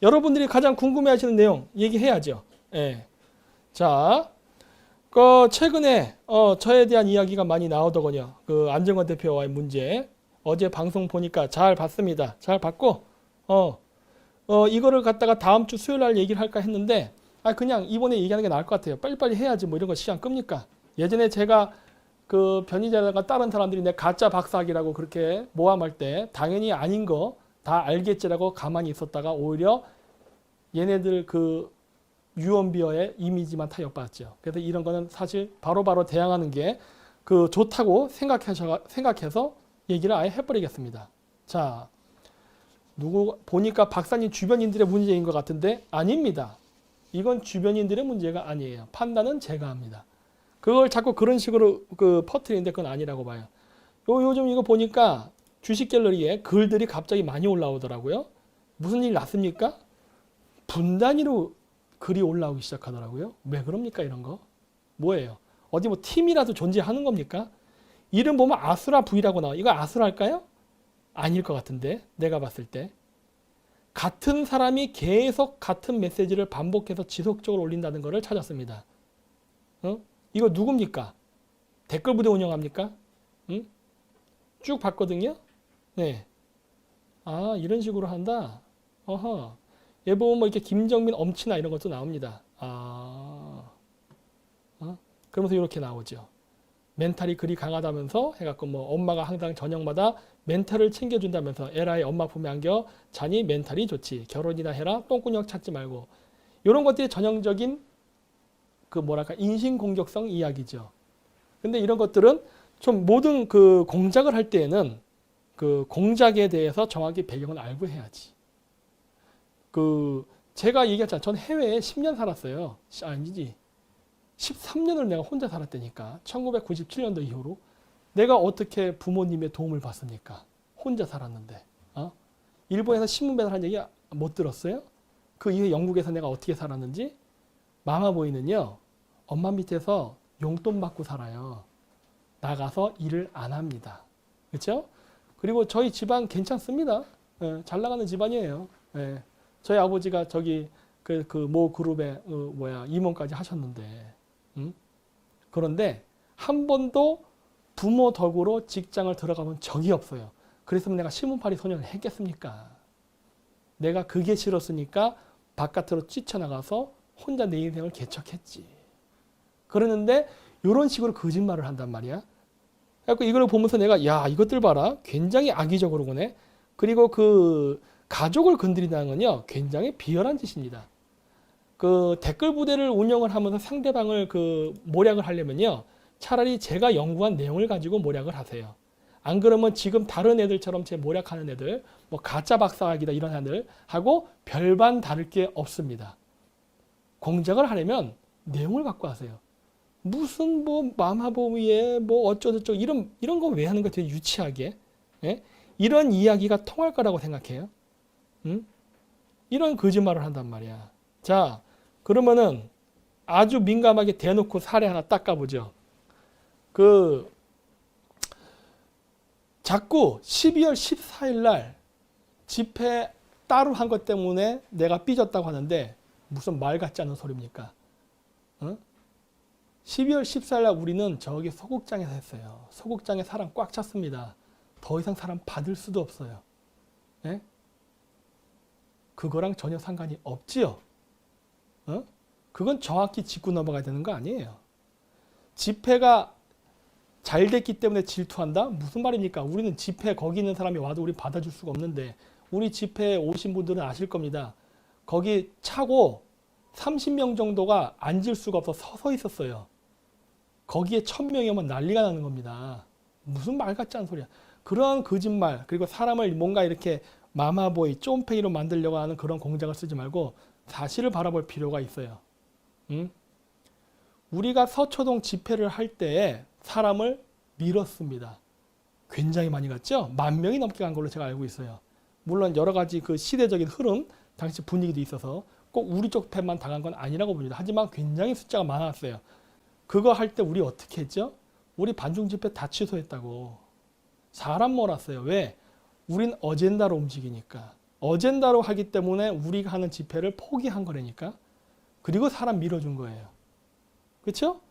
여러분들이 가장 궁금해하시는 내용 얘기해야죠. 예. 자, 최근에 저에 대한 이야기가 많이 나오더군요. 그 안정권 대표와의 문제. 어제 방송 보니까 잘 봤습니다. 잘 봤고, 이거를 갖다가 다음 주 수요일 날 얘기를 할까 했는데, 그냥 이번에 얘기하는 게 나을 것 같아요. 빨리빨리 해야지 뭐 이런 거 시간 끕니까? 예전에 제가 그 변희재라가 다른 사람들이 내 가짜 박사학이라고 그렇게 모함할 때 당연히 아닌 거 다 알겠지라고 가만히 있었다가 오히려 얘네들 그 유언비어의 이미지만 타격받았죠. 그래서 이런 거는 사실 바로바로 대항하는 게 그 좋다고 생각해서 얘기를 아예 해버리겠습니다. 자, 보니까 박사님 주변인들의 문제인 것 같은데 아닙니다. 이건 주변인들의 문제가 아니에요. 판단은 제가 합니다. 그걸 자꾸 그런 식으로 퍼뜨리는데 그건 아니라고 봐요. 요즘 이거 보니까 주식 갤러리에 글들이 갑자기 많이 올라오더라고요. 무슨 일 났습니까? 분단위로 글이 올라오기 시작하더라고요. 왜 그럽니까 이런 거? 뭐예요? 어디 뭐 팀이라도 존재하는 겁니까? 이름 보면 아수라 V라고 나와. 이거 아수라일까요? 아닐 것 같은데 내가 봤을 때. 같은 사람이 계속 같은 메시지를 반복해서 지속적으로 올린다는 것을 찾았습니다. 이거 누굽니까? 댓글 부대 운영합니까? 쭉 봤거든요. 네. 이런 식으로 한다. 얘 보면 뭐 이렇게 김정민 엄친아 이런 것도 나옵니다. 그러면서 이렇게 나오죠. 멘탈이 그리 강하다면서 해갖고 뭐 엄마가 항상 저녁마다 멘탈을 챙겨준다면서 에라이 엄마 품에 안겨 자니 멘탈이 좋지. 결혼이나 해라. 똥구녕 찾지 말고. 이런 것들이 전형적인 그 뭐랄까 인신공격성 이야기죠. 근데 이런 것들은 좀 모든 그 공작을 할 때에는 그 공작에 대해서 정확히 배경을 알고 해야지. 제가 얘기했잖아요. 전 해외에 10년 살았어요. 아니지. 13년을 내가 혼자 살았다니까. 1997년도 이후로. 내가 어떻게 부모님의 도움을 받습니까? 혼자 살았는데. 일본에서 신문 배달한 얘기 못 들었어요? 그 이후에 영국에서 내가 어떻게 살았는지? 마마보이는요. 엄마 밑에서 용돈 받고 살아요. 나가서 일을 안 합니다. 그렇죠? 그리고 저희 집안 괜찮습니다. 잘 나가는 집안이에요. 저희 아버지가 저기 모 그룹의 임원까지 하셨는데, 그런데 한 번도 부모 덕으로 직장을 들어가본 적이 없어요. 그래서 내가 신문팔이 소년을 했겠습니까? 내가 그게 싫었으니까 바깥으로 뛰쳐나가서 혼자 내 인생을 개척했지. 그러는데 이런 식으로 거짓말을 한단 말이야. 그래서 이걸 보면서 내가 야 이것들 봐라. 굉장히 악의적으로 보네. 그리고 그 가족을 건드린다는 건요. 굉장히 비열한 짓입니다. 그 댓글 부대를 운영을 하면서 상대방을 모략을 하려면요. 차라리 제가 연구한 내용을 가지고 모략을 하세요. 안 그러면 지금 다른 애들처럼 제 모략하는 애들, 뭐 가짜 박사학이다 이런 애들하고 별반 다를 게 없습니다. 공작을 하려면 내용을 갖고 하세요. 무슨 뭐 마마보이에 뭐 어쩌고저쩌고 이런 거 왜 하는 거 되게 유치하게. 예? 이런 이야기가 통할 거라고 생각해요. 이런 거짓말을 한단 말이야. 자, 그러면은 아주 민감하게 대놓고 사례 하나 닦아보죠. 자꾸 12월 14일 날 집회 따로 한 것 때문에 내가 삐졌다고 하는데 무슨 말 같지 않은 소리입니까? 12월 14일 날 우리는 저기 소극장에서 했어요. 소극장에 사람 꽉 찼습니다. 더 이상 사람 받을 수도 없어요. 예? 그거랑 전혀 상관이 없지요. 그건 정확히 짚고 넘어가야 되는 거 아니에요. 집회가 잘 됐기 때문에 질투한다? 무슨 말입니까? 우리는 집회 거기 있는 사람이 와도 우리 받아줄 수가 없는데 우리 집회에 오신 분들은 아실 겁니다. 거기 차고 30명 정도가 앉을 수가 없어 서서 있었어요. 거기에 1000명이 오면 난리가 나는 겁니다. 무슨 말 같지 않은 소리야. 그런 거짓말 그리고 사람을 뭔가 이렇게 마마보이 쫌팽이로 만들려고 하는 그런 공작을 쓰지 말고 사실을 바라볼 필요가 있어요. 우리가 서초동 집회를 할 때에 사람을 밀었습니다. 굉장히 많이 갔죠? 10,000명이 넘게 간 걸로 제가 알고 있어요. 물론 여러 가지 그 시대적인 흐름, 당시 분위기도 있어서 꼭 우리 쪽 편만 당한 건 아니라고 봅니다. 하지만 굉장히 숫자가 많았어요. 그거 할 때 우리 어떻게 했죠? 우리 반중 집회 다 취소했다고. 사람 몰았어요. 왜? 우린 어젠다로 움직이니까. 어젠다로 하기 때문에 우리가 하는 집회를 포기한 거라니까. 그리고 사람 밀어준 거예요. 그렇죠?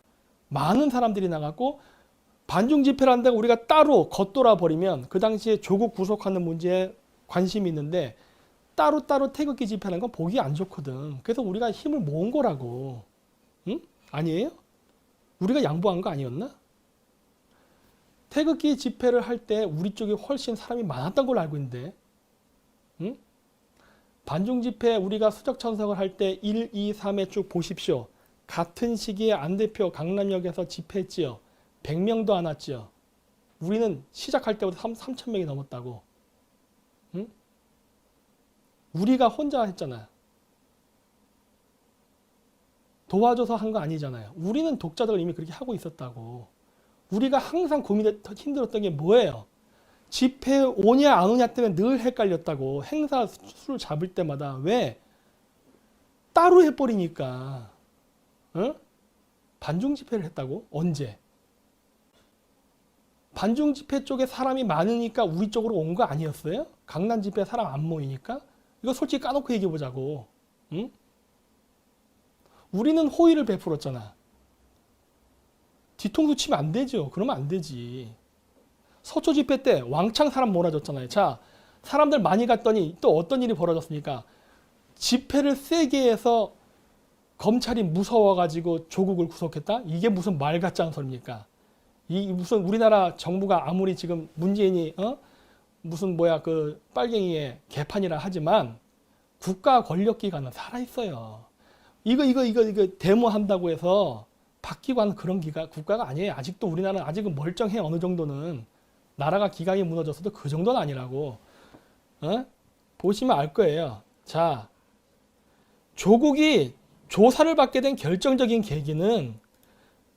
많은 사람들이 나갔고 반중 집회를 한다고 우리가 따로 겉돌아 버리면 그 당시에 조국 구속하는 문제에 관심이 있는데 따로따로 태극기 집회하는 건 보기 안 좋거든. 그래서 우리가 힘을 모은 거라고. 응? 아니에요? 우리가 양보한 거 아니었나? 태극기 집회를 할 때 우리 쪽이 훨씬 사람이 많았던 걸로 알고 있는데, 응? 반중 집회 우리가 수적 참석을 할 때 1, 2, 3회 쭉 보십시오. 같은 시기에 안 대표 강남역에서 집회했지요. 100명도 안 왔지요. 우리는 시작할 때보다 3,000명이 넘었다고. 응? 우리가 혼자 했잖아요. 도와줘서 한 거 아니잖아요. 우리는 독자적으로 이미 그렇게 하고 있었다고. 우리가 항상 힘들었던 게 뭐예요? 집회 오냐 안 오냐 때문에 늘 헷갈렸다고. 행사 수를 잡을 때마다. 왜? 따로 해버리니까. 어? 반중 집회를 했다고? 언제? 반중 집회 쪽에 사람이 많으니까 우리 쪽으로 온 거 아니었어요? 강남 집회 사람 안 모이니까? 이거 솔직히 까놓고 얘기해 보자고. 응? 우리는 호의를 베풀었잖아. 뒤통수 치면 안 되죠. 그러면 안 되지. 서초 집회 때 왕창 사람 몰아줬잖아요. 자, 사람들 많이 갔더니 또 어떤 일이 벌어졌습니까? 집회를 세게 해서 검찰이 무서워가지고 조국을 구속했다? 이게 무슨 말 같지 않은 소리입니까? 이 무슨 우리나라 정부가 아무리 지금 문재인이 무슨 그 빨갱이의 개판이라 하지만 국가 권력기관은 살아있어요. 이거 데모한다고 해서 바뀌고 하는 그런 국가가 아니에요. 아직도 우리나라는 아직은 멀쩡해. 어느 정도는 나라가 기강이 무너졌어도 그 정도는 아니라고. 보시면 알 거예요. 자, 조국이 조사를 받게 된 결정적인 계기는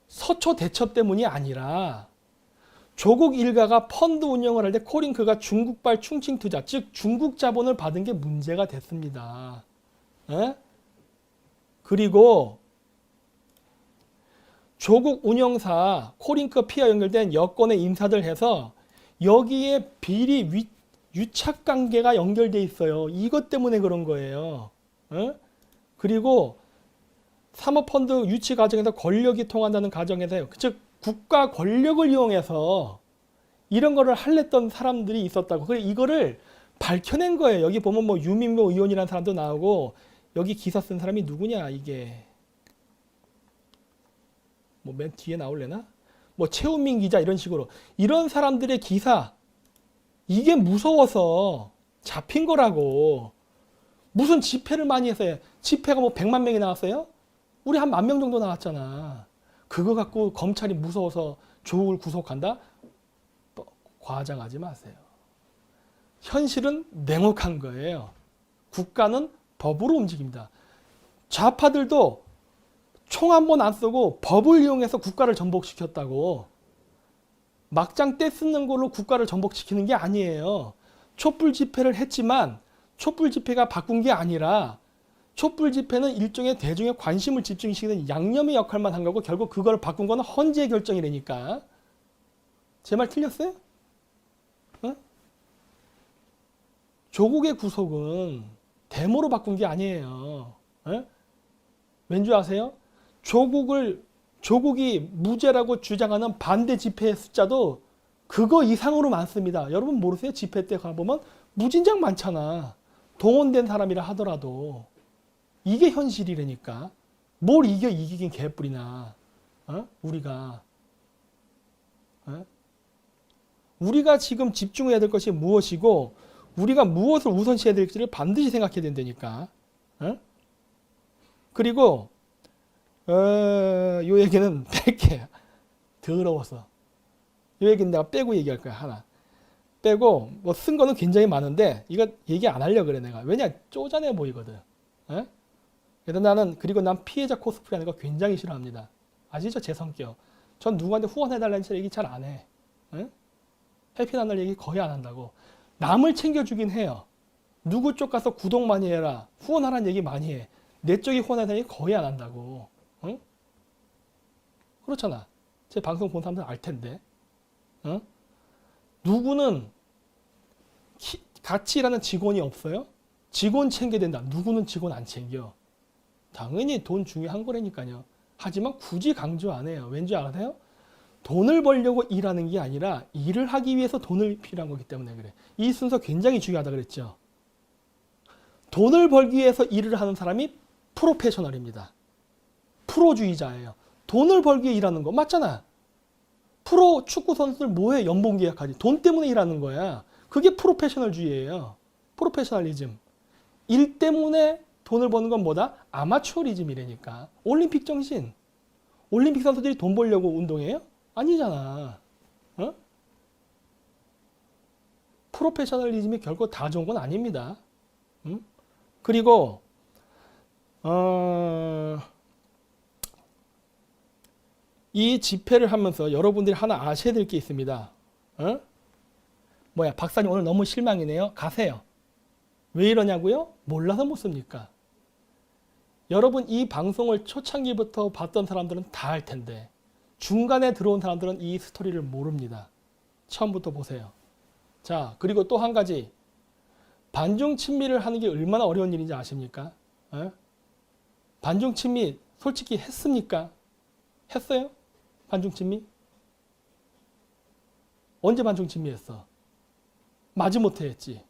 서초 대첩 때문이 아니라 조국 일가가 펀드 운영을 할 때 코링크가 중국발 충칭 투자, 즉 중국 자본을 받은 게 문제가 됐습니다. 그리고 조국 운영사 코링크 피와 연결된 여권의 인사들 해서 여기에 비리 유착 관계가 연결돼 있어요. 이것 때문에 그런 거예요. 그리고 사모펀드 유치 과정에서 권력이 통한다는 과정에서, 즉 국가 권력을 이용해서 이런 거를 할랬던 사람들이 있었다고. 그래 이거를 밝혀낸 거예요. 여기 보면 뭐 유민모 의원이라는 사람도 나오고, 여기 기사 쓴 사람이 누구냐 이게. 뭐 맨 뒤에 나올래나? 뭐 최우민 기자 이런 식으로. 이런 사람들의 기사, 이게 무서워서 잡힌 거라고. 무슨 집회를 많이 했어요. 집회가 뭐 100만 명이 나왔어요? 우리 한 10,000명 정도 나왔잖아. 그거 갖고 검찰이 무서워서 조국을 구속한다? 과장하지 마세요. 현실은 냉혹한 거예요. 국가는 법으로 움직입니다. 좌파들도 총 한 번 안 쓰고 법을 이용해서 국가를 전복시켰다고. 막장 떼 쓰는 걸로 국가를 전복시키는 게 아니에요. 촛불 집회를 했지만 촛불 집회가 바꾼 게 아니라 촛불 집회는 일종의 대중의 관심을 집중시키는 양념의 역할만 한 거고, 결국 그걸 바꾼 건 헌재의 결정이라니까. 제 말 틀렸어요? 조국의 구속은 데모로 바꾼 게 아니에요. 왠지 아세요? 조국이 무죄라고 주장하는 반대 집회의 숫자도 그거 이상으로 많습니다. 여러분 모르세요? 집회 때 가보면 무진장 많잖아. 동원된 사람이라 하더라도. 이게 현실이라니까. 뭘 이기긴 개뿔이나. 우리가. 우리가 지금 집중해야 될 것이 무엇이고, 우리가 무엇을 우선시해야 될지를 반드시 생각해야 된다니까. 그리고 요 얘기는 뺄게. 더러워서. 요 얘기는 내가 빼고 얘기할 거야. 하나 빼고, 뭐 쓴 거는 굉장히 많은데 이거 얘기 안 하려고 그래 내가. 왜냐? 쪼잔해 보이거든. 그래서 그리고 난 피해자 코스프레 하는 거 굉장히 싫어합니다. 아시죠? 제 성격. 전 누구한테 후원해달라는 얘기 잘 안 해. 해피난날 얘기 거의 안 한다고. 남을 챙겨주긴 해요. 누구 쪽 가서 구독 많이 해라, 후원하라는 얘기 많이 해. 내 쪽이 후원하는 얘기 거의 안 한다고. 그렇잖아. 제 방송 본 사람들 알 텐데. 누구는 같이 일하는 직원이 없어요? 직원 챙겨야 된다. 누구는 직원 안 챙겨. 당연히 돈 중요한 거라니까요. 하지만 굳이 강조 안 해요. 왠지 아세요? 돈을 벌려고 일하는 게 아니라 일을 하기 위해서 돈을 필요한 거기 때문에 그래. 이 순서 굉장히 중요하다 그랬죠. 돈을 벌기 위해서 일을 하는 사람이 프로페셔널입니다. 프로주의자예요. 돈을 벌기 위해 일하는 거 맞잖아. 프로 축구 선수들 뭐해? 연봉 계약하지. 돈 때문에 일하는 거야. 그게 프로페셔널주의예요. 프로페셔널리즘. 일 때문에 돈을 버는 건 뭐다? 아마추어리즘이라니까. 올림픽 정신. 올림픽 선수들이 돈 벌려고 운동해요? 아니잖아. 어? 프로페셔널리즘이 결코 다 좋은 건 아닙니다. 그리고 이 집회를 하면서 여러분들이 하나 아셔야 될 게 있습니다. 박사님 오늘 너무 실망이네요. 가세요. 왜 이러냐고요? 몰라서 못 씁니까? 여러분 이 방송을 초창기부터 봤던 사람들은 다 알 텐데 중간에 들어온 사람들은 이 스토리를 모릅니다. 처음부터 보세요. 자, 그리고 또 한 가지. 반중 친미를 하는 게 얼마나 어려운 일인지 아십니까? 반중 친미 솔직히 했습니까? 했어요? 반중 친미? 언제 반중 친미 했어? 마지못해 했지.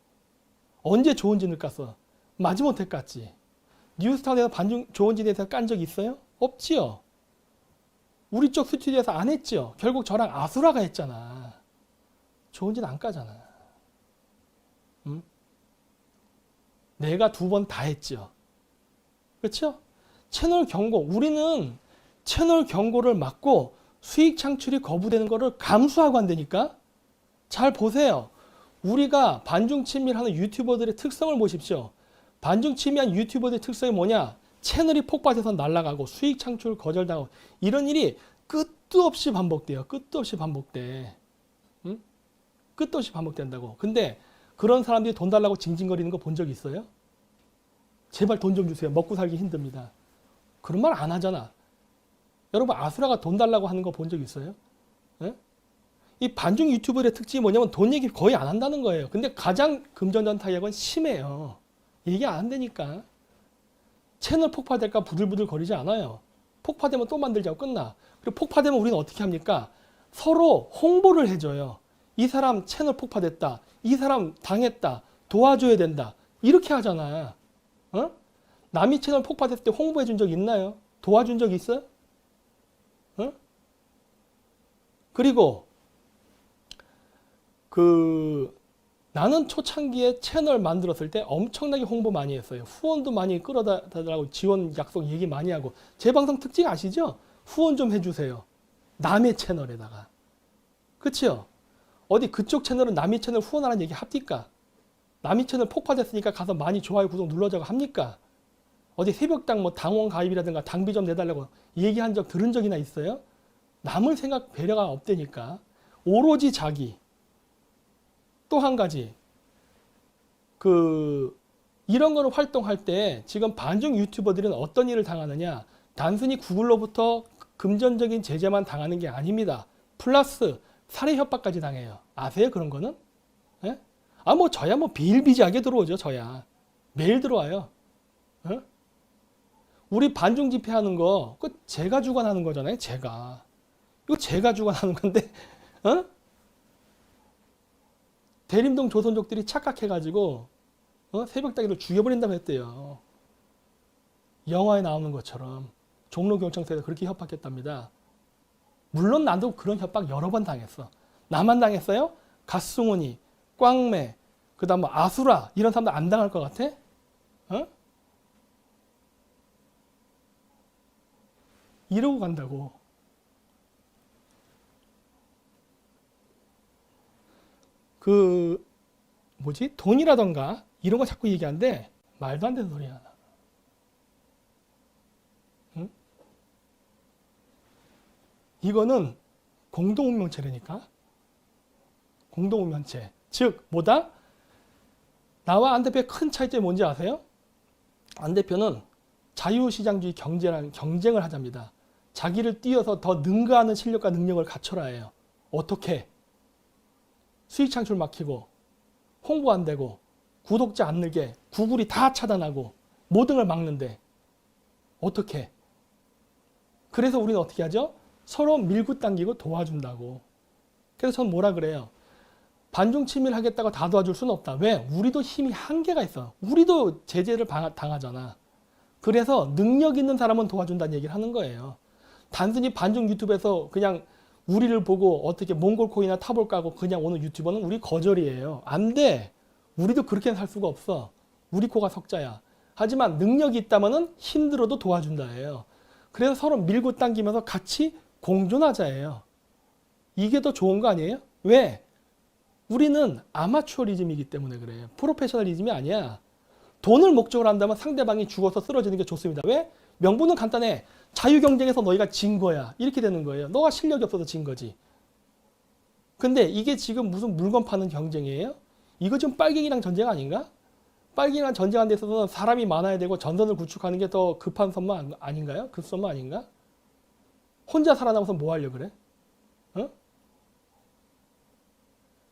언제 좋은 진을 깠어? 마지못해 깠지. 뉴스타운에서 반중 좋은 진에 대해서 깐 적 있어요? 없지요. 우리 쪽 스튜디오에서 안 했죠. 결국 저랑 아수라가 했잖아. 좋은 진 안 까잖아. 응? 내가 2번 다 했죠. 그렇죠? 채널 경고. 우리는 채널 경고를 막고 수익 창출이 거부되는 거를 감수하고 한다니까. 잘 보세요. 우리가 반중 친밀하는 유튜버들의 특성을 보십시오. 반중 친밀한 유튜버들의 특성이 뭐냐? 채널이 폭발해서 날아가고 수익 창출 거절당하고 이런 일이 끝도 없이 반복돼요. 끝도 없이 반복돼. 응? 끝도 없이 반복된다고. 근데 그런 사람들이 돈 달라고 징징거리는 거 본 적 있어요? 제발 돈 좀 주세요. 먹고 살기 힘듭니다. 그런 말 안 하잖아. 여러분 아수라가 돈 달라고 하는 거 본 적 있어요? 예? 이 반중 유튜버의 특징이 뭐냐면 돈 얘기 거의 안 한다는 거예요. 근데 가장 금전전 타격은 심해요. 얘기 안 한다니까. 채널 폭파될까 부들부들 거리지 않아요. 폭파되면 또 만들자고 끝나. 그리고 폭파되면 우리는 어떻게 합니까? 서로 홍보를 해줘요. 이 사람 채널 폭파됐다. 이 사람 당했다. 도와줘야 된다. 이렇게 하잖아. 어? 남이 채널 폭파됐을 때 홍보해 준 적 있나요? 도와준 적 있어요? 어? 그리고 나는 초창기에 채널 만들었을 때 엄청나게 홍보 많이 했어요. 후원도 많이 끌어다라고 지원 약속 얘기 많이 하고. 제 방송 특징 아시죠? 후원 좀 해주세요. 남의 채널에다가. 그치요? 어디 그쪽 채널은 남의 채널 후원하라는 얘기 합니까? 남의 채널 폭파됐으니까 가서 많이 좋아요 구독 눌러자고 합니까? 어디 새벽당 뭐 당원 가입이라든가 당비 좀 내달라고 얘기한 적 들은 적이나 있어요? 남을 생각 배려가 없다니까. 오로지 자기. 또 한 가지. 이런 거를 활동할 때 지금 반중 유튜버들은 어떤 일을 당하느냐. 단순히 구글로부터 금전적인 제재만 당하는 게 아닙니다. 플러스 살해 협박까지 당해요. 아세요? 그런 거는? 예? 저야 비일비재하게 들어오죠. 저야. 매일 들어와요. 어? 우리 반중 집회하는 거, 제가 주관하는 거잖아요. 이거 제가 주관하는 건데, 어? 대림동 조선족들이 착각해가지고, 새벽다기를 죽여버린다고 했대요. 영화에 나오는 것처럼. 종로경찰서에서 그렇게 협박했답니다. 물론 나도 그런 협박 여러 번 당했어. 나만 당했어요? 갓승훈이, 꽝매, 그 다음 아수라, 이런 사람들 안 당할 것 같아? 어? 이러고 간다고. 돈이라던가 이런 거 자꾸 얘기하는데 말도 안 되는 소리야. 응? 이거는 공동운명체라니까. 공동운명체. 즉 뭐다? 나와 안 대표의 큰 차이점이 뭔지 아세요? 안 대표는 자유시장주의 경쟁을 하자입니다. 자기를 뛰어서 더 능가하는 실력과 능력을 갖춰라 해요. 어떻게? 수익 창출 막히고 홍보 안 되고 구독자 안 늘게 구글이 다 차단하고 모든 걸 막는데 어떻게? 그래서 우리는 어떻게 하죠? 서로 밀고 당기고 도와준다고. 그래서 저는 뭐라 그래요? 반중 친밀 하겠다고 다 도와줄 수는 없다. 왜? 우리도 힘이 한계가 있어. 우리도 제재를 당하잖아. 그래서 능력 있는 사람은 도와준다는 얘기를 하는 거예요. 단순히 반중 유튜브에서 그냥 우리를 보고 어떻게 몽골 코인이나 타볼까 하고 그냥 오는 유튜버는 우리 거절이에요. 안 돼. 우리도 그렇게는 살 수가 없어. 우리 코가 석자야. 하지만 능력이 있다면은 힘들어도 도와준다예요. 그래서 서로 밀고 당기면서 같이 공존하자예요. 이게 더 좋은 거 아니에요? 왜? 우리는 아마추어리즘이기 때문에 그래요. 프로페셔널리즘이 아니야. 돈을 목적으로 한다면 상대방이 죽어서 쓰러지는 게 좋습니다. 왜? 명분은 간단해. 자유경쟁에서 너희가 진 거야. 이렇게 되는 거예요. 너가 실력이 없어서 진 거지. 근데 이게 지금 무슨 물건 파는 경쟁이에요? 이거 지금 빨갱이랑 전쟁 아닌가? 빨갱이랑 전쟁하는 데 있어서는 사람이 많아야 되고 전선을 구축하는 게 더 급한 선만 아닌가요? 급선만 아닌가? 혼자 살아남아서 뭐 하려고 그래? 어?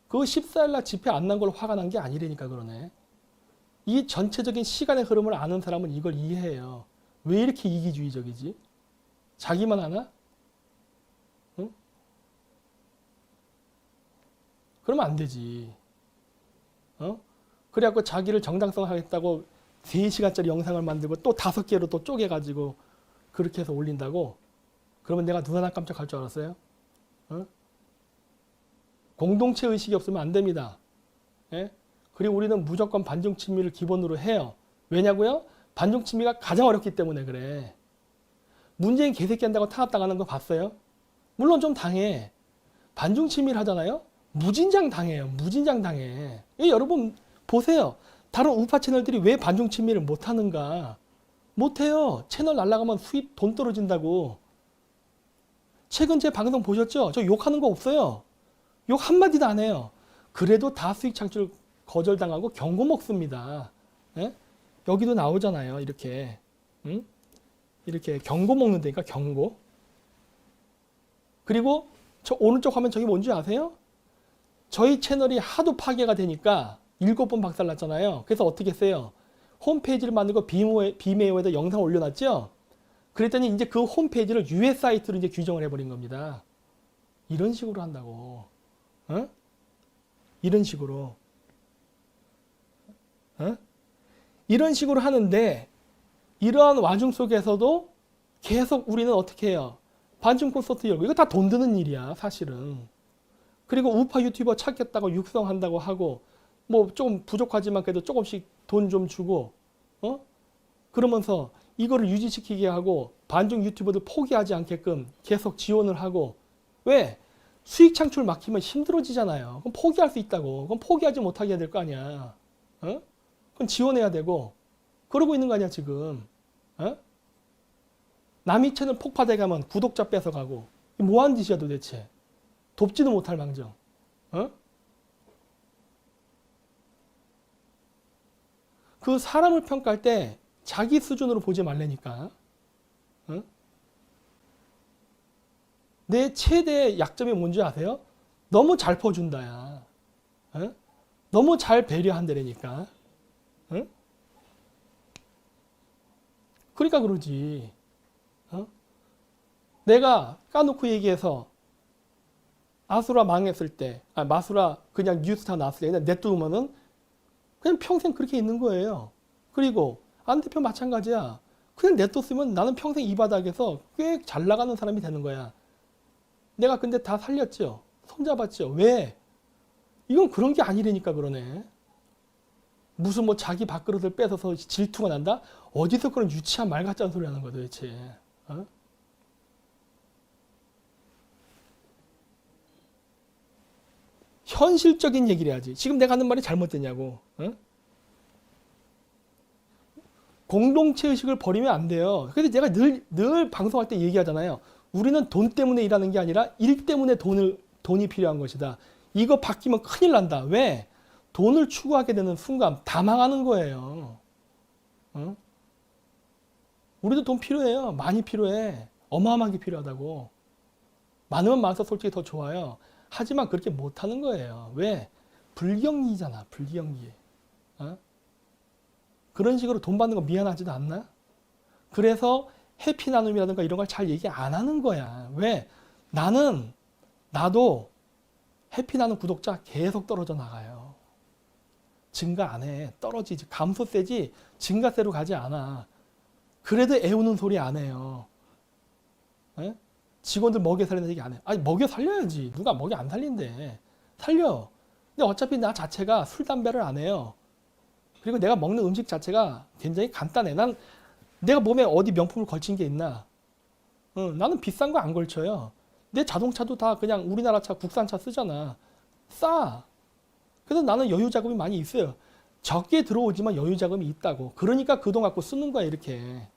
그 14일날 집회 안 난 걸 화가 난 게 아니라니까 그러네. 이 전체적인 시간의 흐름을 아는 사람은 이걸 이해해요. 왜 이렇게 이기주의적이지? 자기만 하나? 응? 그러면 안 되지. 어? 그래갖고 자기를 정당성 하겠다고 3시간짜리 영상을 만들고 또 5개로 또 쪼개가지고 그렇게 해서 올린다고? 그러면 내가 눈 하나 깜짝할 줄 알았어요? 어? 공동체 의식이 없으면 안 됩니다. 예? 그리고 우리는 무조건 반중 친미를 기본으로 해요. 왜냐고요? 반중 친미가 가장 어렵기 때문에 그래. 문재인 개새끼 한다고 탄압당하는 거 봤어요? 물론 좀 당해. 반중 친미를 하잖아요? 무진장 당해요. 무진장 당해. 여러분 보세요. 다른 우파 채널들이 왜 반중 친미를 못하는가? 못해요. 채널 날라가면 수입 돈 떨어진다고. 최근 제 방송 보셨죠? 저 욕하는 거 없어요. 욕 한마디도 안 해요. 그래도 다 수익 창출 거절당하고 경고 먹습니다. 예? 여기도 나오잖아요. 이렇게. 응? 이렇게 경고 먹는다니까 경고. 그리고 저 오른쪽 화면 저기 뭔지 아세요? 저희 채널이 하도 파괴가 되니까 7번 박살났잖아요. 그래서 어떻게 했어요? 홈페이지를 만들고 비메이어에다 영상 올려놨죠? 그랬더니 이제 그 홈페이지를 US 사이트로 이제 규정을 해버린 겁니다. 이런 식으로 한다고. 어? 이런 식으로. 어? 이런 식으로 하는데 이러한 와중 속에서도 계속 우리는 어떻게 해요? 반중 콘서트 열고 이거 다 돈 드는 일이야 사실은. 그리고 우파 유튜버 찾겠다고 육성한다고 하고 뭐 좀 부족하지만 그래도 조금씩 돈 좀 주고 그러면서 이거를 유지시키게 하고 반중 유튜버들 포기하지 않게끔 계속 지원을 하고 왜? 수익 창출 막히면 힘들어지잖아요. 그럼 포기할 수 있다고. 그럼 포기하지 못하게 해야 될 거 아니야. 그럼 지원해야 되고 그러고 있는 거 아니야 지금. 남이 채널 폭파돼 가면 구독자 뺏어가고 뭐하는 짓이야 도대체. 돕지도 못할 망정. 그 사람을 평가할 때 자기 수준으로 보지 말라니까. 내 최대 약점이 뭔지 아세요? 너무 잘 퍼준다야. 너무 잘 배려한다라니까. 그러니까 그러지. 내가 까놓고 얘기해서 아수라 망했을 때, 마수라 그냥 뉴스타 나왔을 때 그냥 냅두면은 그냥 평생 그렇게 있는 거예요. 그리고 안 대표 마찬가지야. 그냥 냅뒀으면 나는 평생 이 바닥에서 꽤 잘 나가는 사람이 되는 거야. 내가 근데 다 살렸죠. 손잡았죠. 왜? 이건 그런 게 아니라니까 그러네. 무슨 뭐 자기 밥그릇을 뺏어서 질투가 난다? 어디서 그런 유치한 말 같지 않은 소리 하는 거야 도대체. 현실적인 얘기를 해야지. 지금 내가 하는 말이 잘못됐냐고. 공동체 의식을 버리면 안 돼요. 그래서 제가 늘 방송할 때 얘기하잖아요. 우리는 돈 때문에 일하는 게 아니라 일 때문에 돈이 필요한 것이다. 이거 바뀌면 큰일 난다. 왜? 돈을 추구하게 되는 순간 다 망하는 거예요. 우리도 돈 필요해요. 많이 필요해. 어마어마하게 필요하다고. 많으면 많아서 솔직히 더 좋아요. 하지만 그렇게 못하는 거예요. 왜? 불경기잖아. 불경기. 어? 그런 식으로 돈 받는 거 미안하지도 않나? 그래서 해피 나눔이라든가 이런 걸 잘 얘기 안 하는 거야. 왜? 나도 해피 나눔 구독자 계속 떨어져 나가요. 증가 안 해. 떨어지지. 감소세지 증가세로 가지 않아. 그래도 애우는 소리 안 해요. 에? 직원들 먹여 살리는 얘기 안 해. 아니 먹여 살려야지. 누가 먹여 안 살린대. 살려. 근데 어차피 나 자체가 술, 담배를 안 해요. 그리고 내가 먹는 음식 자체가 굉장히 간단해. 내가 몸에 어디 명품을 걸친 게 있나? 나는 비싼 거 안 걸쳐요. 내 자동차도 다 그냥 우리나라 차, 국산차 쓰잖아. 싸. 그래서 나는 여유 자금이 많이 있어요. 적게 들어오지만 여유 자금이 있다고. 그러니까 그 돈 갖고 쓰는 거야, 이렇게.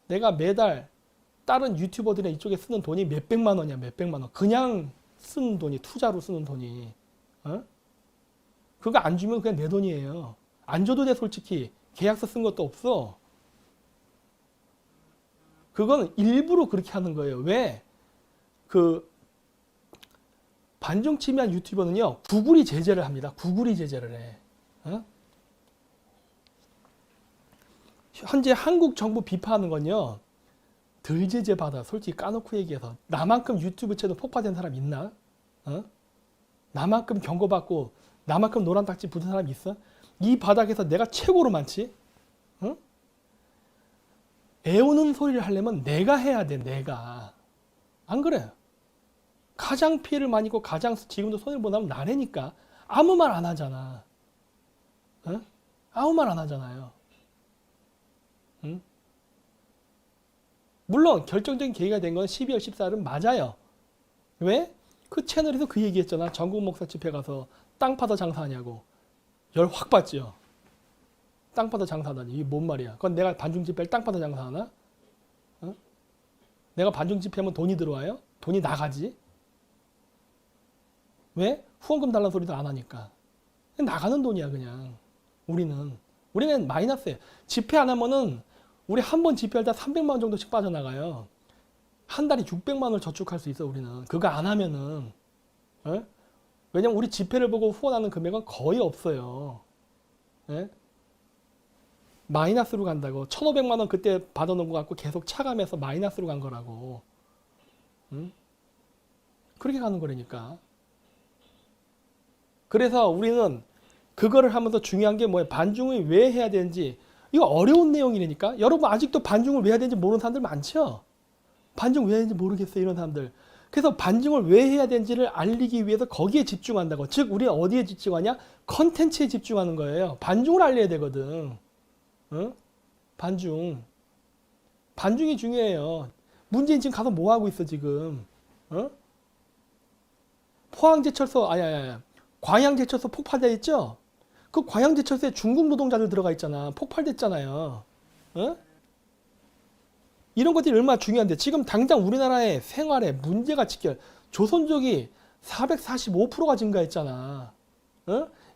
내가 매달 다른 유튜버들이 이쪽에 쓰는 돈이 몇백만 원이야, 몇백만 원. 그냥 쓰는 돈이, 투자로 쓰는 돈이. 그거 안 주면 그냥 내 돈이에요. 안 줘도 돼, 솔직히. 계약서 쓴 것도 없어. 그건 일부러 그렇게 하는 거예요. 왜? 반중침해한 유튜버는요, 구글이 제재를 합니다. 구글이 제재를 해. 현재 한국 정부 비판하는 건요, 덜 제재받아. 솔직히 까놓고 얘기해서. 나만큼 유튜브 채널 폭파된 사람 있나? 나만큼 경고받고, 나만큼 노란 딱지 붙은 사람 있어? 이 바닥에서 내가 최고로 많지? 애우는 소리를 하려면 내가 해야 돼, 내가. 안 그래? 가장 피해를 많이 입고 가장 지금도 손해보면 나래니까 아무 말 안 하잖아. 아무 말 안 하잖아요. 물론 결정적인 계기가 된 건 12월 14일은 맞아요. 왜? 그 채널에서 그 얘기했잖아. 전국 목사 집회 가서 땅 파서 장사하냐고. 열 확 받지요. 땅 파서 장사하다니. 이게 뭔 말이야. 그건 내가 반중 집회를 땅 파서 장사하나? 내가 반중 집회하면 돈이 들어와요? 돈이 나가지? 왜? 후원금 달라는 소리도 안 하니까. 나가는 돈이야, 그냥. 우리는 마이너스예요. 집회 안 하면은 우리 한 번 집회할 때 300만 원 정도씩 빠져나가요. 한 달에 600만 원을 저축할 수 있어, 우리는. 그거 안 하면은. 왜냐면 우리 집회를 보고 후원하는 금액은 거의 없어요. 마이너스로 간다고. 1,500만 원 그때 받아놓은 거 갖고 계속 차감해서 마이너스로 간 거라고. 그렇게 가는 거라니까. 그래서 우리는 그거를 하면서 중요한 게 뭐예요? 반중을 왜 해야 되는지. 이거 어려운 내용이라니까. 여러분 아직도 반중을 왜 해야 되는지 모르는 사람들 많죠? 반중 왜 해야 되는지 모르겠어요, 이런 사람들. 그래서 반중을 왜 해야 되는지를 알리기 위해서 거기에 집중한다고. 즉 우리는 어디에 집중하냐? 컨텐츠에 집중하는 거예요. 반중을 알려야 되거든. 반중이 중요해요. 문재인 지금 가서 뭐 하고 있어 지금? 포항제철소 광양제철소 폭발됐죠? 그 광양제철소에 중국 노동자들 들어가 있잖아. 폭발됐잖아요. 이런 것들이 얼마나 중요한데 지금 당장 우리나라의 생활에 문제가 조선족이 445%가 증가했잖아.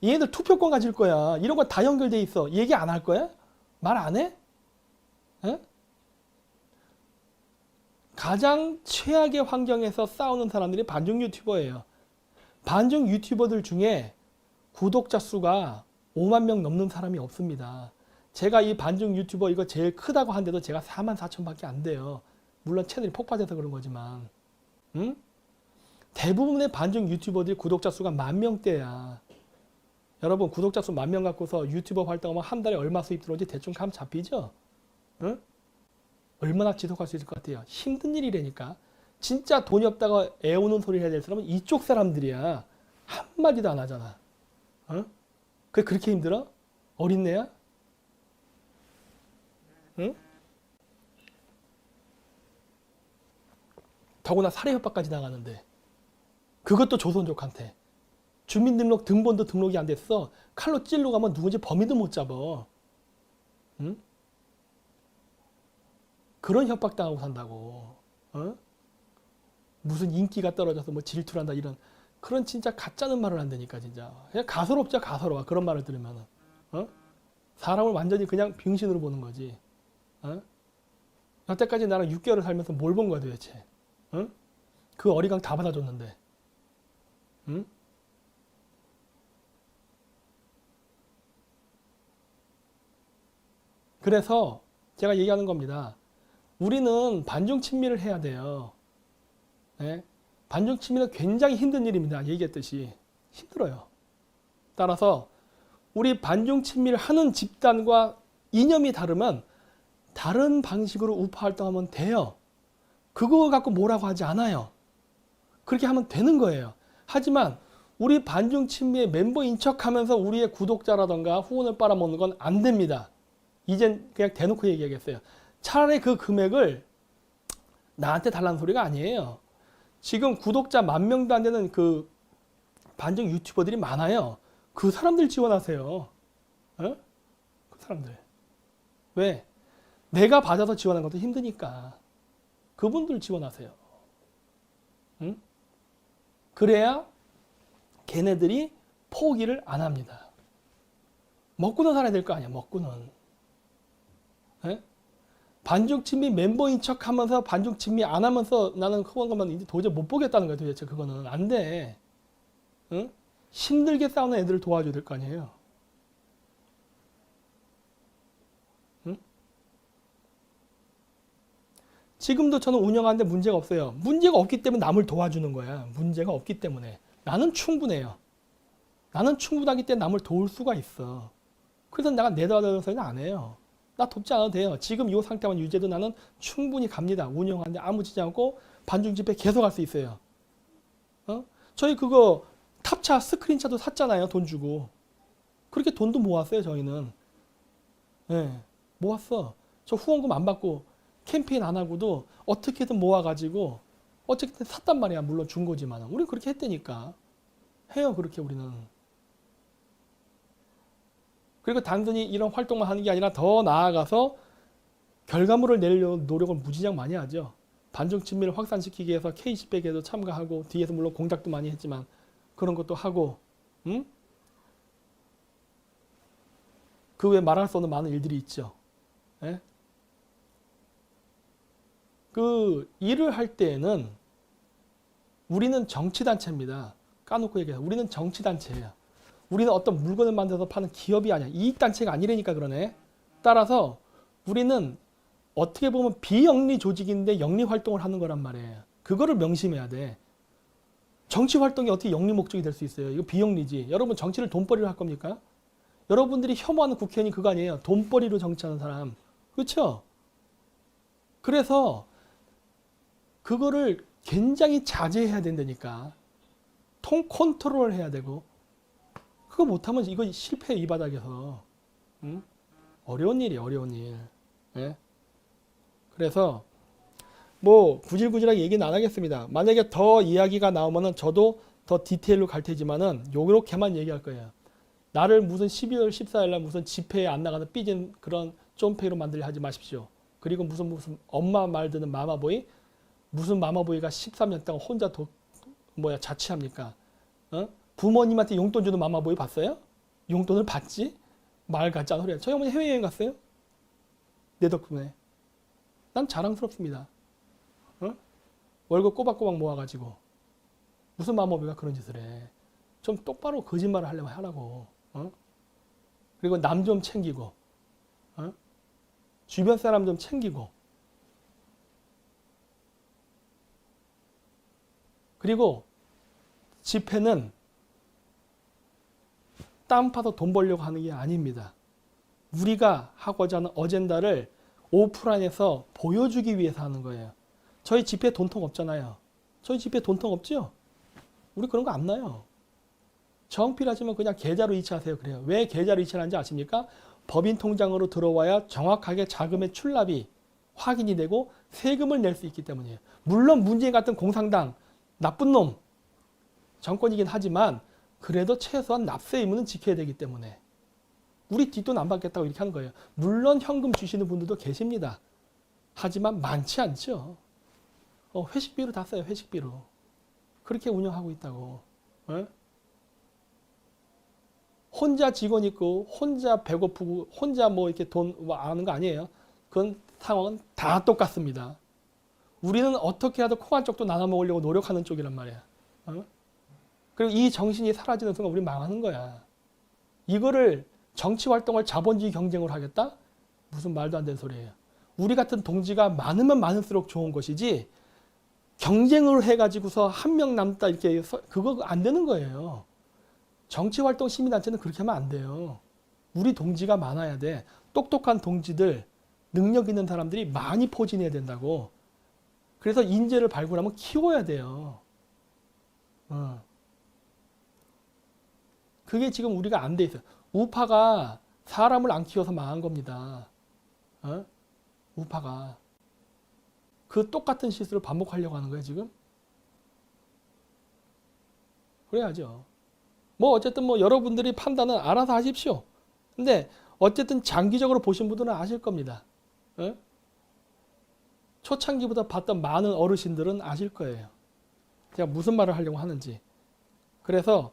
얘네들 투표권 가질 거야. 이런 거 다 연결돼 있어. 얘기 안 할 거야? 말 안 해? 가장 최악의 환경에서 싸우는 사람들이 반중 유튜버예요. 반중 유튜버들 중에 구독자 수가 5만 명 넘는 사람이 없습니다. 제가 이 반중 유튜버 이거 제일 크다고 한데도 제가 4만 4천 밖에 안 돼요. 물론 채널이 폭파돼서 그런 거지만. 대부분의 반중 유튜버들이 구독자 수가 10,000명대야. 여러분 구독자 수 10,000명 갖고서 유튜버 활동하면 한 달에 얼마 수입 들어오지 대충 감 잡히죠? 얼마나 지속할 수 있을 것 같아요? 힘든 일이라니까. 진짜 돈이 없다가 애우는 소리를 해야 될 사람은 이쪽 사람들이야. 한마디도 안 하잖아. 그게 그렇게 힘들어? 어린애야? 더구나 살해 협박까지 나가는데. 그것도 조선족한테. 주민등록 등본도 등록이 안 됐어. 칼로 찔러 가면 누군지 범인도 못 잡아. 그런 협박당하고 산다고. 무슨 인기가 떨어져서 뭐 질투한다 이런 그런 진짜 가짜는 말을 한다니까 진짜. 그냥 가소롭죠, 가소로워. 그런 말을 들으면은. 사람을 완전히 그냥 병신으로 보는 거지. 여태까지 나랑 6개월을 살면서 뭘 본 거야 도대체. 그 어리광 다 받아줬는데. 그래서 제가 얘기하는 겁니다. 우리는 반중 친미를 해야 돼요. 네? 반중 친미는 굉장히 힘든 일입니다. 얘기했듯이 힘들어요. 따라서 우리 반중 친미를 하는 집단과 이념이 다르면 다른 방식으로 우파 활동하면 돼요. 그거 갖고 뭐라고 하지 않아요. 그렇게 하면 되는 거예요. 하지만 우리 반중 친미의 멤버인 척하면서 우리의 구독자라던가 후원을 빨아먹는 건 안 됩니다. 이젠 그냥 대놓고 얘기하겠어요. 차라리 그 금액을 나한테 달라는 소리가 아니에요. 지금 구독자 10,000명도 안 되는 그 반중 유튜버들이 많아요. 그 사람들 지원하세요. 어? 그 사람들. 왜? 내가 받아서 지원하는 것도 힘드니까. 그분들 지원하세요. 응? 그래야 걔네들이 포기를 안 합니다. 먹고는 살아야 될 거 아니야. 먹고는. 에? 반중 친미 멤버인 척 하면서 반중 친미 안 하면서 나는 그런 것만 이제 도저히 못 보겠다는 거야. 도대체 그거는 안 돼. 응? 힘들게 싸우는 애들을 도와줘야 될 거 아니에요. 응? 지금도 저는 운영하는데 문제가 없어요. 문제가 없기 때문에 남을 도와주는 거야. 문제가 없기 때문에. 나는 충분해요. 나는 충분하기 때문에 남을 도울 수가 있어. 그래서 내가 내도하는 소리는 안 해요. 나 돕지 않아도 돼요. 지금 이 상태만 유지해도 나는 충분히 갑니다. 운영하는데 아무 짓지 않고 반중 집회 계속 할 수 있어요. 어? 저희 그거 탑차, 스크린차도 샀잖아요. 돈 주고. 그렇게 돈도 모았어요. 저희는. 네, 모았어. 저 후원금 안 받고 캠페인 안 하고도 어떻게든 모아가지고 어쨌든 샀단 말이야. 물론 준 거지만. 우리는 그렇게 했다니까. 해요. 그렇게 우리는. 그리고 단순히 이런 활동만 하는 게 아니라 더 나아가서 결과물을 내려고 노력을 무지장 많이 하죠. 반중 친미를 확산시키기 위해서 K10백에도 참가하고 뒤에서 물론 공작도 많이 했지만 그런 것도 하고 그 외에 말할 수 없는 많은 일들이 있죠. 예? 그 일을 할 때에는 우리는 정치단체입니다. 까놓고 얘기해요. 우리는 정치단체예요. 우리는 어떤 물건을 만들어서 파는 기업이 아니야. 이익단체가 아니라니까 그러네. 따라서 우리는 어떻게 보면 비영리 조직인데 영리 활동을 하는 거란 말이에요. 그거를 명심해야 돼. 정치 활동이 어떻게 영리 목적이 될 수 있어요? 이거 비영리지. 여러분 정치를 돈벌이로 할 겁니까? 여러분들이 혐오하는 국회의원이 그거 아니에요. 돈벌이로 정치하는 사람. 그렇죠? 그래서 그거를 굉장히 자제해야 된다니까. 컨트롤 해야 되고. 그거 못하면 이거 실패 이 바닥에서. 응? 어려운 일이에요. 어려운 일. 예? 그래서 뭐 구질구질하게 얘기는 안 하겠습니다. 만약에 더 이야기가 나오면은 저도 더 디테일로 갈 테지만은 요렇게만 얘기할 거예요. 나를 무슨 12월 14일 날 무슨 집회에 안 나가는 삐진 그런 쫌페이로 만들려 하지 마십시오. 그리고 무슨 엄마 말 듣는 마마보이, 무슨 마마보이가 13년 동안 혼자 자취합니까? 어? 부모님한테 용돈 주는 마마보이 봤어요? 용돈을 받지? 말 같지 않은 소리야. 저희 어머니 해외여행 갔어요? 내 덕분에. 난 자랑스럽습니다. 어? 월급 꼬박꼬박 모아가지고 무슨 마마보이가 그런 짓을 해. 좀 똑바로 거짓말을 하려면 하라고. 어? 그리고 남 좀 챙기고 어? 주변 사람 좀 챙기고 그리고 집회는 땀 파서 돈 벌려고 하는 게 아닙니다. 우리가 하고자 하는 어젠다를 오프라인에서 보여주기 위해서 하는 거예요. 저희 집회 돈통 없잖아요. 저희 집회 돈통 없죠? 우리 그런 거 안 나요. 정필하시면 그냥 계좌로 이체하세요. 그래요. 왜 계좌로 이체하는지 아십니까? 법인 통장으로 들어와야 정확하게 자금의 출납이 확인이 되고 세금을 낼 수 있기 때문이에요. 물론 문재인 같은 공산당 나쁜 놈 정권이긴 하지만 그래도 최소한 납세 의무는 지켜야 되기 때문에 우리 뒷돈 안 받겠다고 이렇게 하는 거예요. 물론 현금 주시는 분들도 계십니다. 하지만 많지 않죠. 회식비로 다 써요. 회식비로. 그렇게 운영하고 있다고. 어? 혼자 직원 있고 혼자 배고프고 혼자 뭐 이렇게 돈 아는 거 아니에요. 그건 상황은 다 똑같습니다. 우리는 어떻게 해도 콩 한 쪽도 나눠 먹으려고 노력하는 쪽이란 말이야. 어? 그리고 이 정신이 사라지는 순간 우리 망하는 거야. 이거를 정치 활동을 자본주의 경쟁으로 하겠다? 무슨 말도 안 되는 소리예요. 우리 같은 동지가 많으면 많을수록 좋은 것이지 경쟁을 해가지고서 한 명 남다 이렇게 그거 안 되는 거예요. 정치활동 시민단체는 그렇게 하면 안 돼요. 우리 동지가 많아야 돼. 똑똑한 동지들, 능력 있는 사람들이 많이 포진해야 된다고. 그래서 인재를 발굴하면 키워야 돼요. 그게 지금 우리가 안 돼 있어요. 우파가 사람을 안 키워서 망한 겁니다. 우파가. 그 똑같은 실수를 반복하려고 하는 거예요, 지금? 그래야죠. 뭐 어쨌든 뭐 여러분들이 판단은 알아서 하십시오. 근데 어쨌든 장기적으로 보신 분들은 아실 겁니다. 초창기부터 봤던 많은 어르신들은 아실 거예요. 제가 무슨 말을 하려고 하는지. 그래서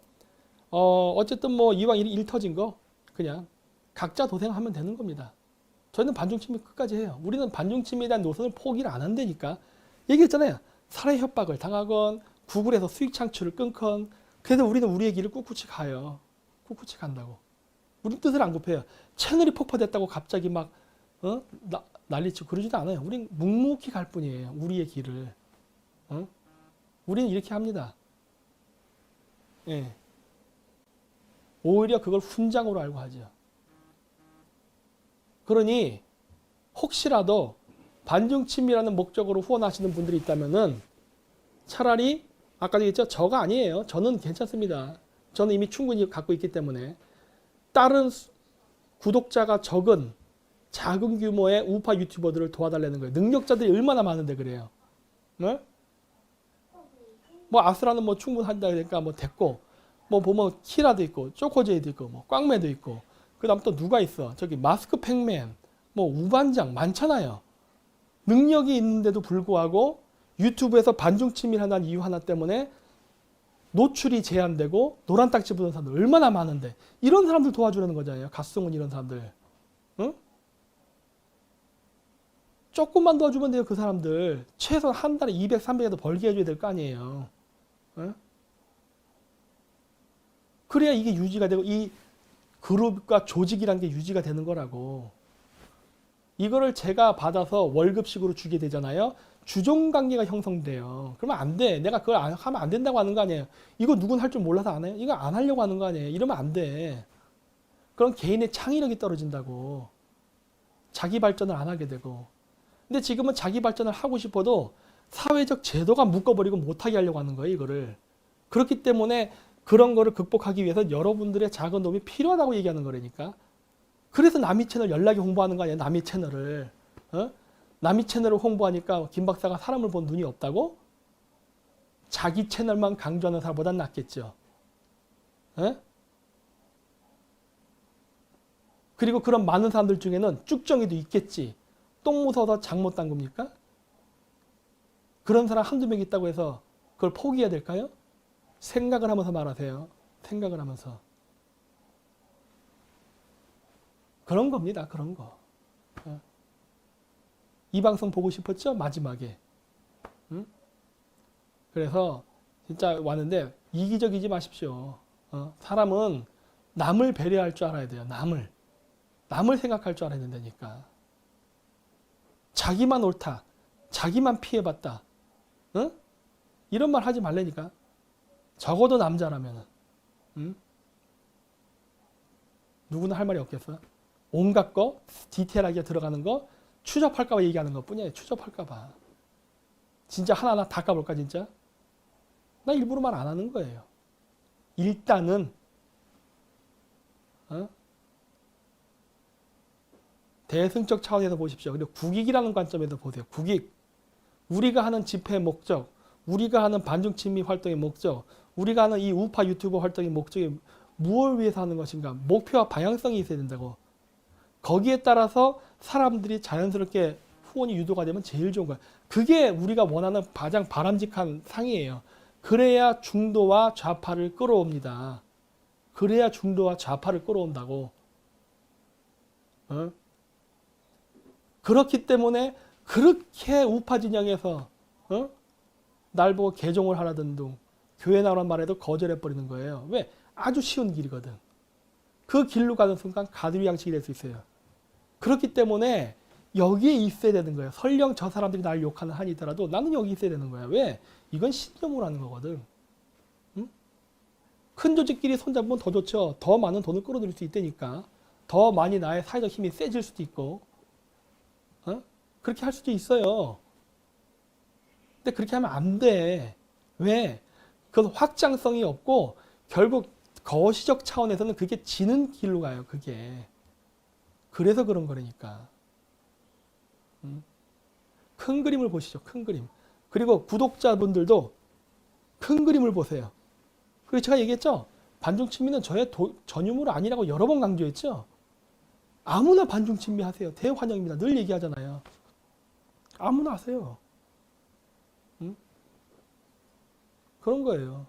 어쨌든 뭐 이왕 일 터진 거 그냥 각자 도생하면 되는 겁니다. 저희는 반중침미 끝까지 해요. 우리는 반중침미에 대한 노선을 포기를 안 한다니까. 얘기했잖아요. 살해 협박을 당하건 구글에서 수익 창출을 끊건 그래서 우리는 우리의 길을 꿋꿋이 가요. 꿋꿋이 간다고. 우린 뜻을 안 굽혀요. 채널이 폭파됐다고 갑자기 막 난리치고 그러지도 않아요. 우린 묵묵히 갈 뿐이에요. 우리의 길을. 우리는 이렇게 합니다. 예. 오히려 그걸 훈장으로 알고 하죠. 그러니 혹시라도 반중침미라는 목적으로 후원하시는 분들이 있다면은 차라리 아까도 얘기했죠. 저가 아니에요. 저는 괜찮습니다. 저는 이미 충분히 갖고 있기 때문에 다른 구독자가 적은 작은 규모의 우파 유튜버들을 도와달라는 거예요. 능력자들이 얼마나 많은데 그래요. 네? 뭐 아스라는 뭐 충분한다 그러니까 뭐 됐고 뭐 보면 키라도 있고 쪼코제이도 있고 뭐 꽝매도 있고 그 다음 또 누가 있어? 저기 마스크팩맨 뭐 우반장 많잖아요. 능력이 있는데도 불구하고 유튜브에서 반중침밀하는 이유 하나 때문에 노출이 제한되고 노란 딱지 붙은 사람들 얼마나 많은데 이런 사람들 도와주려는 거잖아요. 갓송은 이런 사람들. 응? 조금만 도와주면 돼요. 그 사람들. 최소한 한 달에 200, 300에도 벌게 해줘야 될 거 아니에요. 응? 그래야 이게 유지가 되고 이 그룹과 조직이란 게 유지가 되는 거라고. 이거를 제가 받아서 월급식으로 주게 되잖아요. 주종관계가 형성돼요. 그러면 안 돼. 내가 그걸 하면 안 된다고 하는 거 아니에요. 이거 누군 할 줄 몰라서 안 해요? 이거 안 하려고 하는 거 아니에요. 이러면 안 돼. 그럼 개인의 창의력이 떨어진다고. 자기 발전을 안 하게 되고. 근데 지금은 자기 발전을 하고 싶어도 사회적 제도가 묶어버리고 못하게 하려고 하는 거예요. 이거를. 그렇기 때문에 그런 거를 극복하기 위해서 여러분들의 작은 도움이 필요하다고 얘기하는 거라니까. 그래서 남이 채널 연락이 홍보하는 거 아니에요. 남이 채널을. 남이 채널을 홍보하니까 김 박사가 사람을 본 눈이 없다고? 자기 채널만 강조하는 사람보단 낫겠죠. 그리고 그런 많은 사람들 중에는 쭉정이도 있겠지. 똥 무서워서 장 못 담굽니까? 그런 사람 한두 명 있다고 해서 그걸 포기해야 될까요? 생각을 하면서 말하세요. 생각을 하면서. 그런 겁니다. 그런 거. 이 방송 보고 싶었죠? 마지막에. 응? 그래서 진짜 왔는데 이기적이지 마십시오. 사람은 남을 배려할 줄 알아야 돼요. 남을 생각할 줄 알아야 된다니까. 자기만 옳다. 자기만 피해봤다. 응? 이런 말 하지 말라니까. 적어도 남자라면. 응? 누구나 할 말이 없겠어. 온갖 거, 디테일하게 들어가는 거, 추접할까봐 얘기하는 것 뿐이에요. 추접할까봐. 진짜 하나하나 다 까볼까 진짜? 나 일부러 말 안 하는 거예요. 일단은 대승적 차원에서 보십시오. 그리고 국익이라는 관점에서 보세요. 국익. 우리가 하는 집회 목적, 우리가 하는 반중친미 활동의 목적, 우리가 하는 이 우파 유튜버 활동의 목적이 무엇을 위해서 하는 것인가? 목표와 방향성이 있어야 된다고. 거기에 따라서 사람들이 자연스럽게 후원이 유도가 되면 제일 좋은 거야. 그게 우리가 원하는 가장 바람직한 상이에요. 그래야 중도와 좌파를 끌어옵니다. 그래야 중도와 좌파를 끌어온다고. 그렇기 때문에 그렇게 우파 진영에서 날 보고 개종을 하라던 둥 교회 나오란 말에도 거절해버리는 거예요. 왜? 아주 쉬운 길이거든. 그 길로 가는 순간 가두리 양식이 될 수 있어요. 그렇기 때문에 여기에 있어야 되는 거예요. 설령 저 사람들이 날 욕하는 한이 있더라도 나는 여기 있어야 되는 거야. 왜? 이건 신념으로 하는 거거든. 응? 큰 조직끼리 손잡으면 더 좋죠. 더 많은 돈을 끌어들일 수 있다니까. 더 많이 나의 사회적 힘이 세질 수도 있고. 어? 그렇게 할 수도 있어요. 근데 그렇게 하면 안 돼. 왜? 그건 확장성이 없고 결국 거시적 차원에서는 그게 지는 길로 가요. 그게. 그래서 그런 거라니까. 큰 그림을 보시죠. 큰 그림. 그리고 구독자분들도 큰 그림을 보세요. 그리고 제가 얘기했죠. 반중친미는 저의 전유물 아니라고 여러 번 강조했죠. 아무나 반중친미 하세요. 대환영입니다. 늘 얘기하잖아요. 아무나 하세요. 응? 그런 거예요.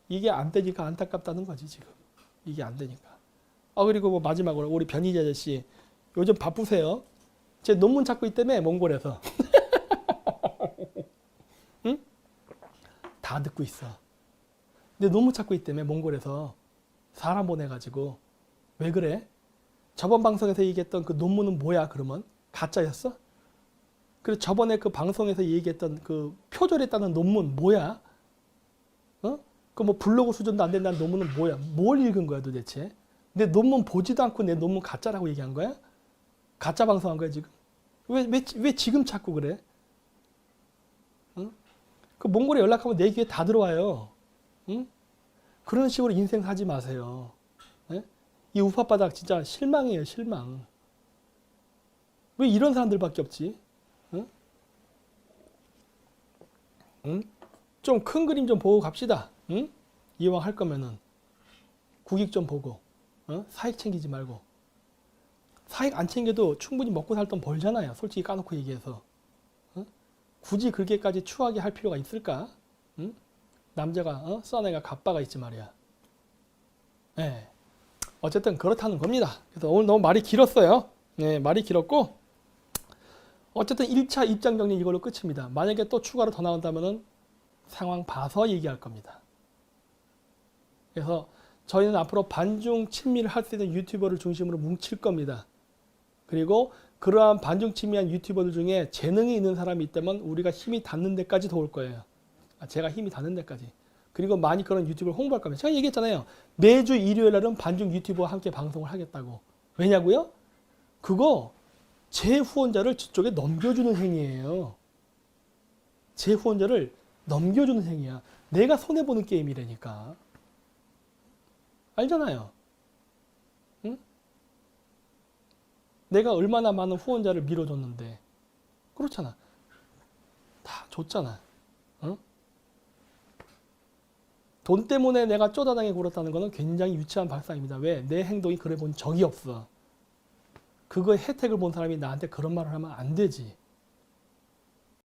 이게 안 되니까 안타깝다는 거지 지금. 이게 안 되니까. 그리고 뭐 마지막으로 우리 변희재 아저씨 요즘 바쁘세요. 제 논문 찾고 있다며 몽골에서. 응? 다 듣고 있어. 근데 논문 찾고 있다며 몽골에서 사람 보내가지고. 왜 그래? 저번 방송에서 얘기했던 그 논문은 뭐야 그러면? 가짜였어? 그리고 저번에 그 방송에서 얘기했던 그 표절했다는 논문 뭐야? 어? 그 뭐 블로그 수준도 안 된다는 논문은 뭐야? 뭘 읽은 거야 도대체? 내 논문 보지도 않고 내 논문 가짜라고 얘기한 거야? 가짜 방송한 거야 지금? 왜 지금 찾고 그래? 응? 그 몽골에 연락하면 내 귀에 다 들어와요. 응? 그런 식으로 인생 사지 마세요. 예? 이 우파바닥 진짜 실망이에요, 실망. 왜 이런 사람들밖에 없지? 응? 응? 좀 큰 그림 좀 보고 갑시다. 응? 이왕 할 거면은 국익 좀 보고, 사익 챙기지 말고. 사익 안 챙겨도 충분히 먹고 살 돈 벌잖아요. 솔직히 까놓고 얘기해서. 굳이 그렇게까지 추하게 할 필요가 있을까? 응? 남자가 싼 애가 갑바가 있지 말이야. 네. 어쨌든 그렇다는 겁니다. 그래서 오늘 너무 말이 길었어요. 네, 말이 길었고 어쨌든 1차 입장 정리 이걸로 끝입니다. 만약에 또 추가로 더 나온다면은 상황 봐서 얘기할 겁니다. 그래서 저희는 앞으로 반중 친미를 할 수 있는 유튜버를 중심으로 뭉칠 겁니다. 그리고 그러한 반중 친미한 유튜버들 중에 재능이 있는 사람이 있다면 우리가 힘이 닿는 데까지 도울 거예요. 제가 힘이 닿는 데까지. 그리고 많이 그런 유튜브를 홍보할 겁니다. 제가 얘기했잖아요. 매주 일요일 날은 반중 유튜버와 함께 방송을 하겠다고. 왜냐고요? 그거 제 후원자를 저쪽에 넘겨주는 행위예요. 제 후원자를 넘겨주는 행위야. 내가 손해보는 게임이라니까. 알잖아요. 응? 내가 얼마나 많은 후원자를 밀어줬는데. 그렇잖아. 다 줬잖아. 응? 돈 때문에 내가 쪼다당에 굴었다는 것은 굉장히 유치한 발상입니다. 왜? 내 행동이 그래 본 적이 없어. 그거의 혜택을 본 사람이 나한테 그런 말을 하면 안 되지.